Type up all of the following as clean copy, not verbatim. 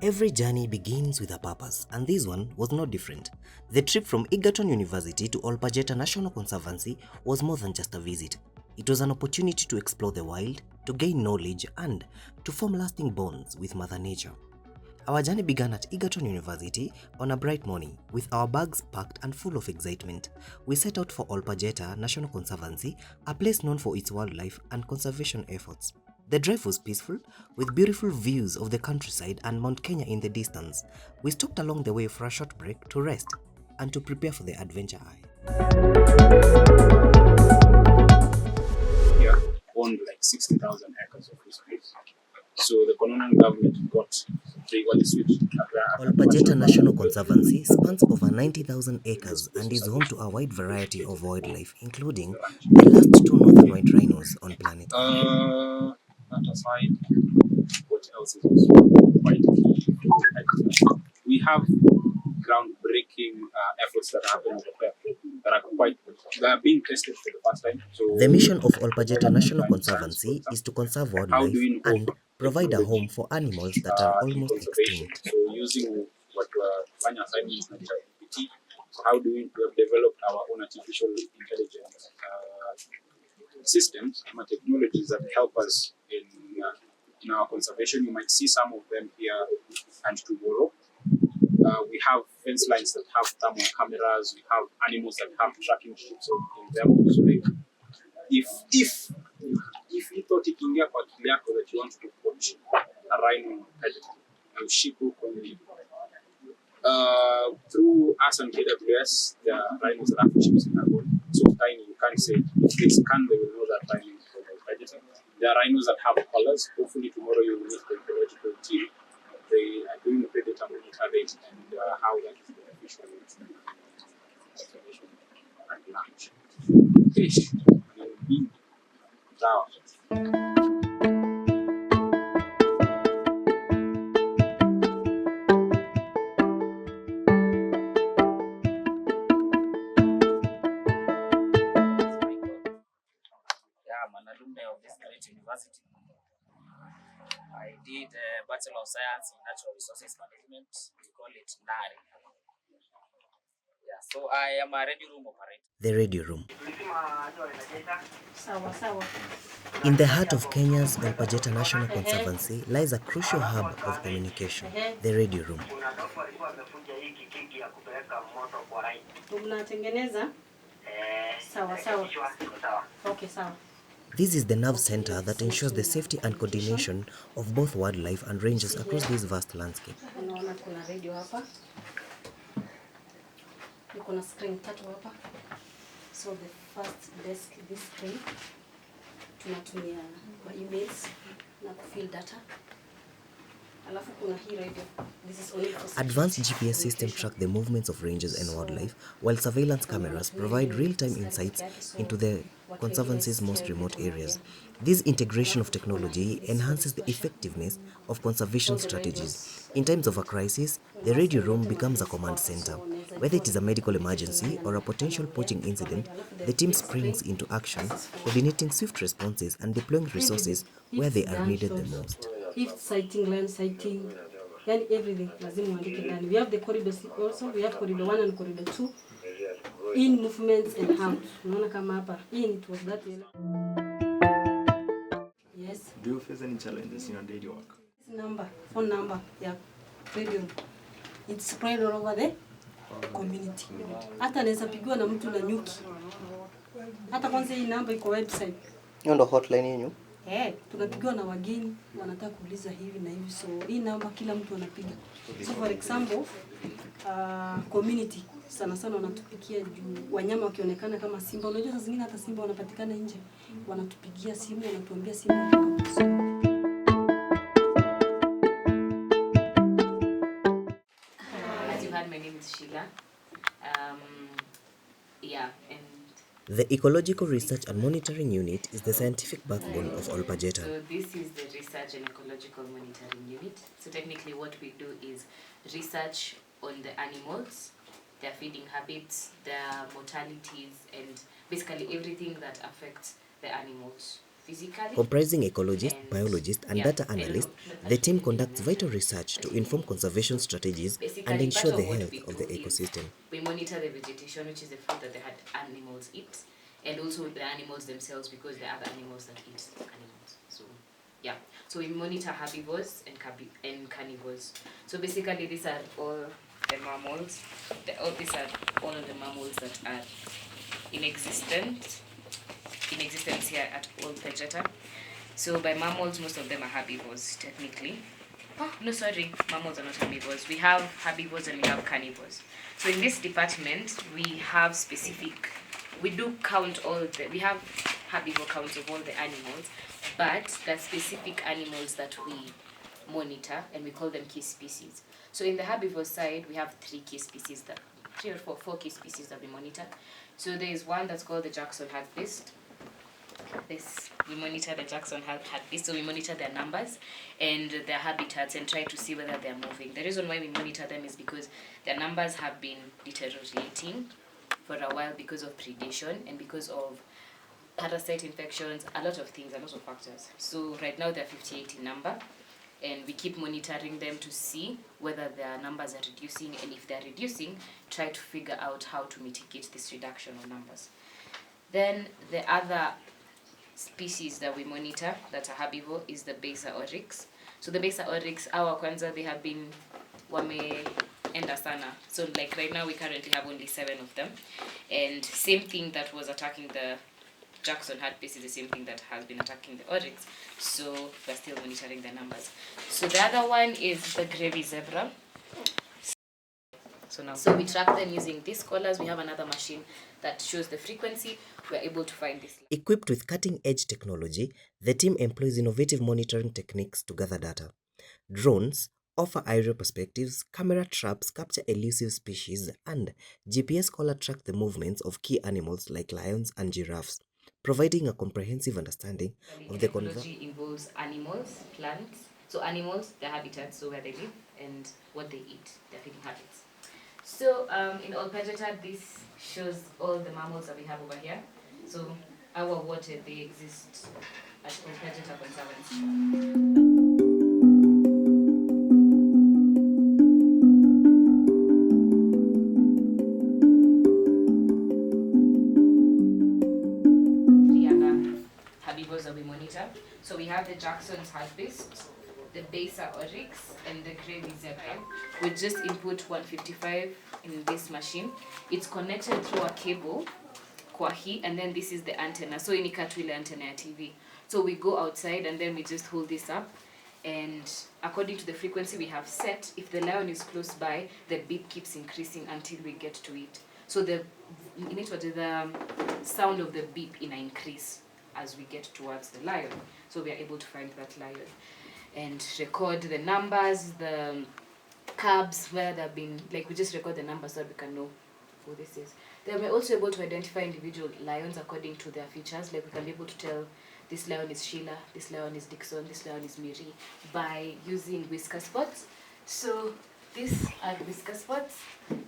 Every journey begins with a purpose, and this one was no different. The trip from Egerton University to Pajeta National Conservancy was more than just a visit. It was an opportunity to explore the wild, to gain knowledge, and to form lasting bonds with Mother Nature. Our journey began at Egerton University on a bright morning. With our bags packed and full of excitement, we set out for Pajeta National Conservancy, a place known for its wildlife and conservation efforts. The drive was peaceful, with beautiful views of the countryside and Mount Kenya in the distance. We stopped along the way for a short break to rest and to prepare for the adventure Here owned like 60,000 acres of space. So the colonial government got the switch. Pajeta National Conservancy spans over 90,000 acres and is home to a wide variety of wildlife, including the last two northern white rhinos on planet Earth. That aside, what else is also quite key? We have groundbreaking efforts that happen that are being tested for the first time. So the mission of Pajeta National Conservancy is to conserve wildlife and provide a home for animals that are almost extinct. So using what Fanya assignments like GPT, how do we have developed our own artificial intelligence systems and technologies that help us in our conservation. You might see some of them here and tomorrow. We have fence lines that have thermal cameras. We have animals that have tracking chips in them. So like, if you thought ikiingia kwa akili yako that you want to watch a rhino na usiku kwenye through us and KWS, the rhinos that have chips in their body. So tiny, you can't say if they scan, they will know that rhino is from Pajeta. There are rhinos that have colors. Hopefully tomorrow you will meet the ecological team. They are doing the predator monitoring and how that is beneficial in conservation and lunch. Fish and bean. I'm an alumni of this great university. I did a Bachelor of Science in Natural Resources Management. We call it NARI. Yeah, so I am a radio room operator. The radio room. In the heart of Kenya's Pajeta National Conservancy lies a crucial hub of communication, the radio room. This is the nerve center that ensures the safety and coordination of both wildlife and rangers across this vast landscape. So the first desk, this screen, tunatumia kwa emails na kufill data. Alafu kuna hii radio. This is only for advanced GPS systems track the movements of rangers and wildlife, while surveillance cameras provide real-time insights into the Conservancy's most remote areas. This integration of technology enhances the effectiveness of conservation strategies. In times of a crisis, the radio room becomes a command center. Whether it is a medical emergency or a potential poaching incident, the team springs into action, coordinating swift responses and deploying resources where they are needed the most. If sighting, land sighting, and everything, we have the corridors also. We have corridor 1 and corridor 2. In movements and out. In it was that. Yes. Do you face any challenges in your daily work? Phone number, yeah, radio. It's spread all over the community. Hata naweza pigiwa na mtu na nyuki. Hata kwanza hii namba iko website. Hiyo ndo hotline yenu? Tunapigiwa na wageni wanataka kuuliza hivi na hivi, so hii namba kila mtu anapiga. So for example, community sana wanatupigia juu wanyama wakionekana kama simba. Unajua sasa zingine hata simba wanapatikana nje, wanatupigia simu, wanatuambia simba. As you heard, my name is Sheila. The Ecological Research and Monitoring Unit is the scientific backbone of Pajeta. So this is the Research and Ecological Monitoring Unit. So technically what we do is research on the animals, their feeding habits, their mortalities, and basically everything that affects the animals physically. Comprising ecologists, And, biologists, and yeah, data I don't know, analysts, not the team actually conducts implemented, vital research to but inform conservation strategies and basically ensure part the of what health we of do the is ecosystem. we monitor the vegetation, which is the food that the animals eat, and also the animals themselves, because there are other animals that eat animals. So yeah, so we monitor herbivores and carnivores. So basically these are all the mammals. These are all of the mammals that are in existence here at Old Pajeta. So by mammals, most of them are herbivores, technically. Oh, no, sorry, mammals are not herbivores. We have herbivores and we have carnivores. So in this department, we do count we have herbivore counts of all the animals, but there are specific animals that we monitor, and we call them key species. So in the herbivore side, we have three or four key species that we monitor. So there is one that's called the Jackson hartebeest. We monitor the Jackson hartebeest, so we monitor their numbers and their habitats and try to see whether they're moving. The reason why we monitor them is because their numbers have been deteriorating for a while because of predation and because of parasite infections, a lot of things, a lot of factors. So right now they're 58 in number, and we keep monitoring them to see whether their numbers are reducing, and if they're reducing, try to figure out how to mitigate this reduction of numbers. Then the other species that we monitor that are herbivore is the Besa oryx. So the Besa oryx, our kwanza, they have been wameenda sana. So like right now we currently have only 7 of them, and same thing that was attacking the Jackson hartebeest is the same thing that has been attacking the oryx. So we're still monitoring the numbers. So the other one is the gravy zebra. So we track them using these collars. We have another machine that shows the frequency. We're able to find this. Equipped with cutting-edge technology, the team employs innovative monitoring techniques to gather data. Drones offer aerial perspectives, camera traps capture elusive species, and GPS collar track the movements of key animals like lions and giraffes, providing a comprehensive understanding of the ecology involves animals, plants. So animals, their habitats, so where they live, and what they eat, their feeding habits. So in Old Pajeta, this shows all the mammals that we have over here. So our water, they exist at Old Pajeta Conservancy. Herbivores that we monitor. So we have the Jackson's hartebeest, the Besa oryx, and the gravy zebra. We just input 155 in this machine. It's connected through a cable, kwa hii, and then this is the antenna. So ini katwile antenna ya TV. So we go outside and then we just hold this up, and according to the frequency we have set, if the lion is close by, the beep keeps increasing until we get to it. So the sound of the beep increase as we get towards the lion. So we are able to find that lion and record the numbers, the cubs, where they've been, like we just record the numbers so that we can know who this is. Then we're also able to identify individual lions according to their features. Like we can be able to tell this lion is Sheila, this lion is Dixon, this lion is Miri by using whisker spots. So these are whisker spots,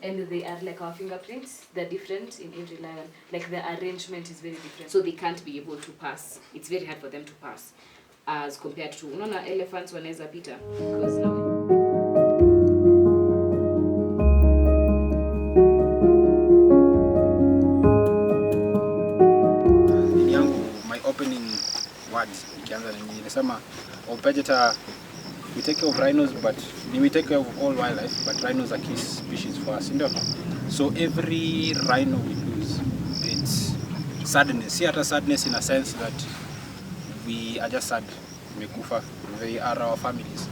and they are like our fingerprints. They're different in every lion. Like the arrangement is very different. So they can't be able to pass. It's very hard for them to pass as compared to unaona elephants wanaweza pita because now opening words nikianza nilisema Old Pajeta, we take care of rhinos, but we take care of all wildlife, but rhinos are key species for us, so every rhino we lose, it's sadness. See, at sadness in a sense that we are just sad, mekufa, they are our families.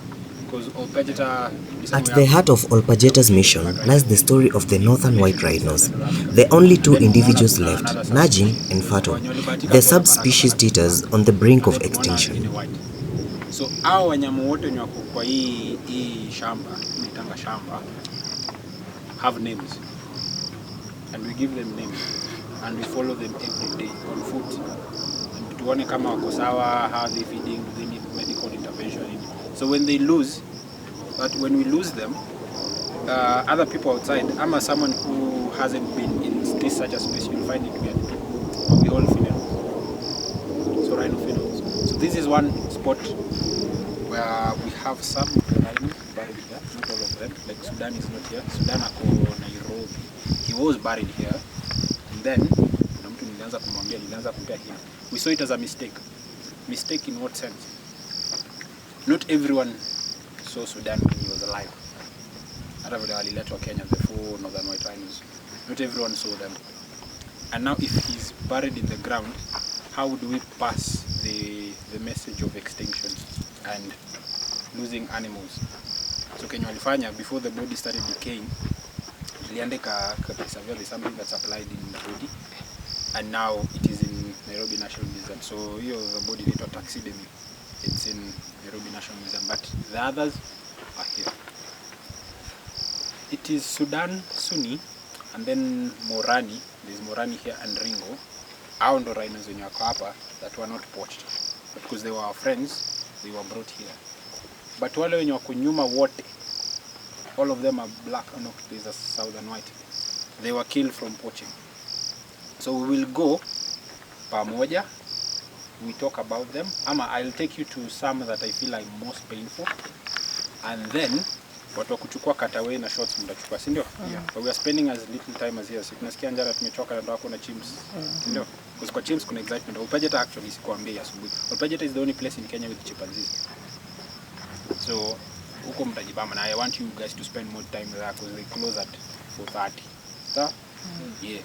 At the heart of Old Pajeta's mission lies the story of the northern white rhinos, the only 2 individuals left, Najin and Fato, the subspecies teeters on the brink of extinction. So hao wanyama wote wenye wako kwa hii shamba, tunaitanga shamba, have names, and we give them names, and we follow them every day on foot. Tuone kama wako sawa, how they feeding, do they need medical intervention. So when we lose them, other people outside, ama someone who hasn't been in this such a space, you'll find it weird. We all females, so rhino females. this is one spot where we have some of the rhinos buried here, not all of them. Like Sudan is not here. Sudan ako Nairobi. He was buried here, and then kuna mtu nilianza kumwambia, nilianza kumpea him. We saw it as a mistake. Mistake in what sense? Not everyone saw Sudan when he was alive. Hata vile waliletwa Kenya, the four northern white rhinos. Not everyone saw them. And now if he's buried in the ground, how would we pass the message of extinction and losing animals? So Kenya walifanya, before the body started decaying, iliandika severely something that's applied in the body, and now it is in Nairobi National Museum. So here the body inaitwa taxidermy. It's in Nairobi National Museum, but the others are here. It is Sudan, Sunni, and then Morani. There's Morani here and Ringo. Hao ndo rhinos wenye wako hapa that were not poached. But because they were our friends, they were brought here. But wale wenye wako nyuma wote, all of them are black. Oh no, there's a southern white. They were killed from poaching. So we will go pamoja. We talk about them. Ama I'll take you to some that I feel are most painful. And then watu wa kuchukua cutaway na shots mtachukua, si ndio? Yeah. But we are spending as little time as here. So tunasikia njara tumechoka na ndo wako na chimps. Si ndio? Because kwa chimps kuna excitement. Pajeta actually sikuambia asubuhi. Pajeta is the only place in Kenya with chimpanzees. So huko mtajibamba, na I want you guys to spend more time there because they close at 4:30. So, yeah.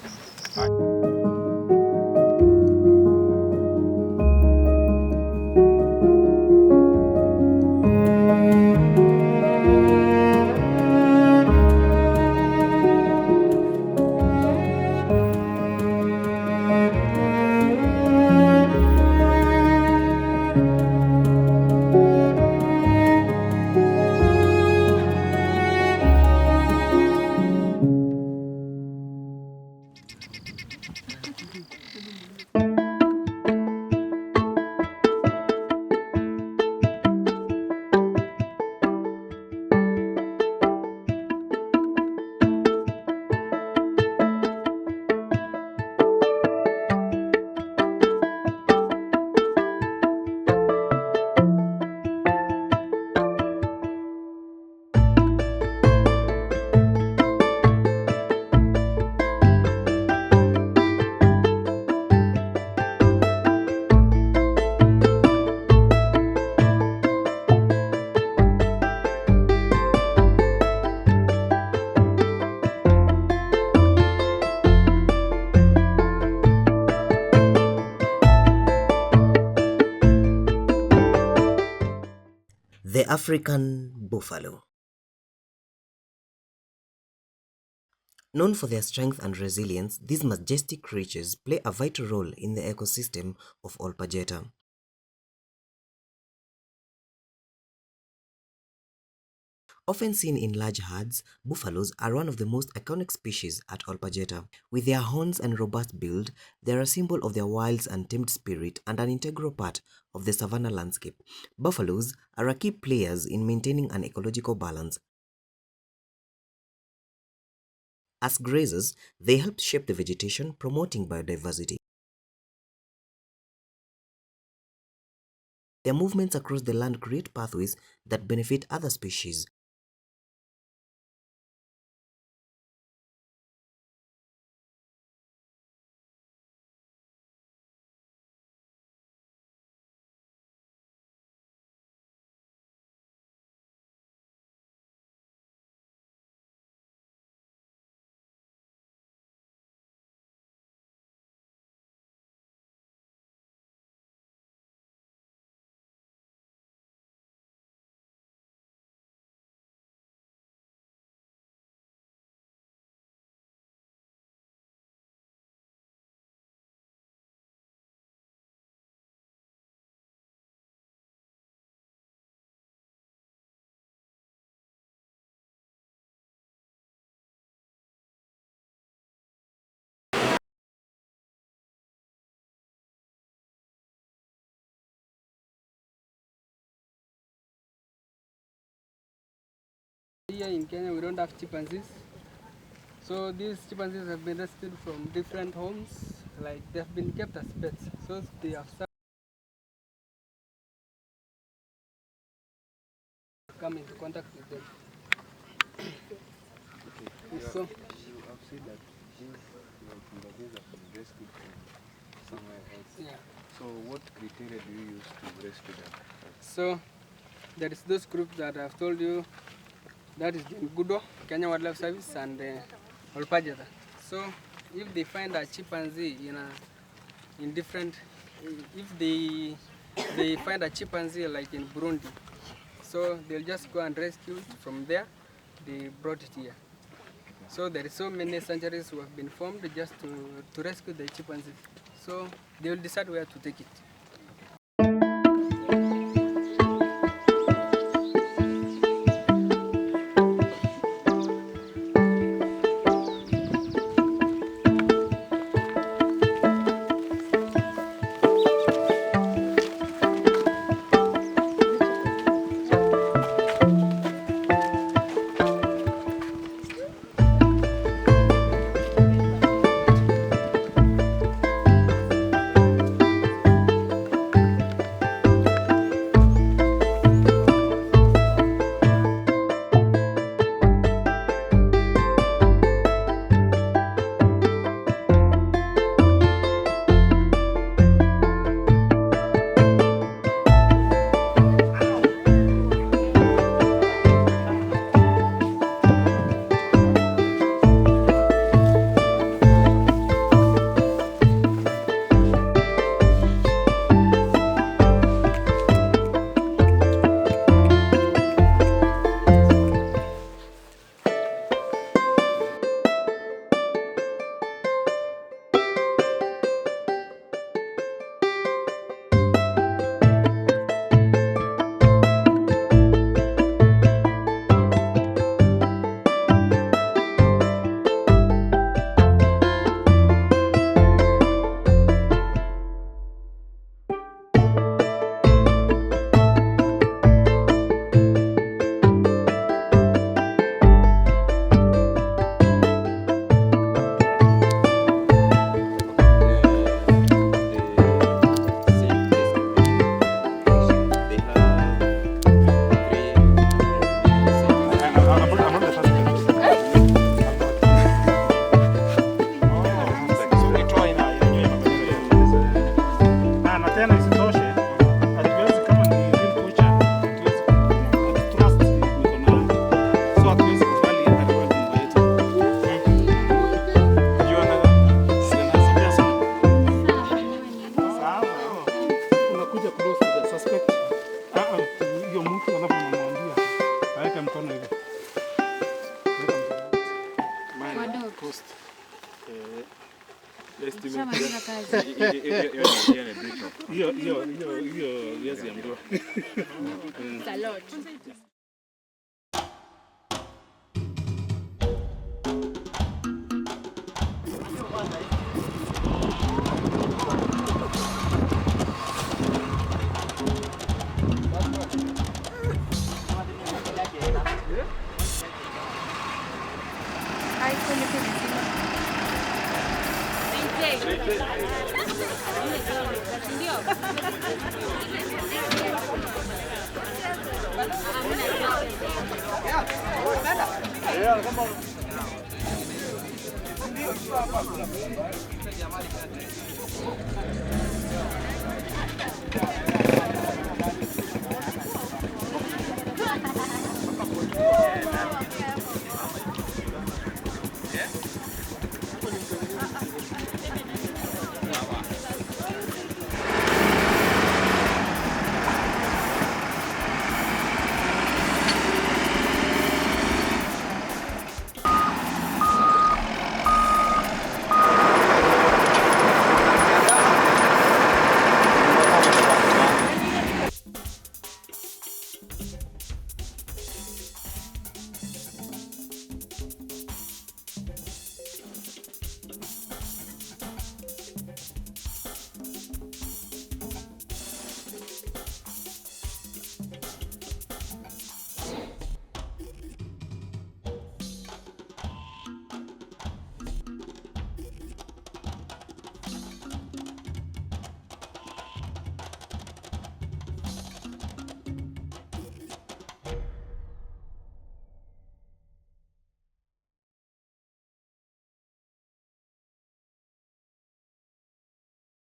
The African buffalo. Known for their strength and resilience, these majestic creatures play a vital role in the ecosystem of Pajeta. Often seen in large herds, buffaloes are one of the most iconic species at Pajeta. With their horns and robust build, they are a symbol of their wild and tamed spirit and an integral part of the savanna landscape. Buffaloes are a key players in maintaining an ecological balance. As grazers, they help shape the vegetation, promoting biodiversity. Their movements across the land create pathways that benefit other species. Here in Kenya, we don't have chimpanzees. So these chimpanzees have been rescued from different homes, like they have been kept as pets. So they have come into contact with them. So, you have said that these chimpanzees have been rescued from somewhere else. yeah. So what criteria do you use to rescue them? So there is those groups that I've told you. That is Gudo, Kenya Wildlife Service, and Pajeta. So if they find a chimpanzee in different, if they find a chimpanzee like in Burundi, so they'll just go and rescue it from there. They brought it here. So there is so many sanctuaries who have been formed just to rescue the chimpanzees. So they will decide where to take it.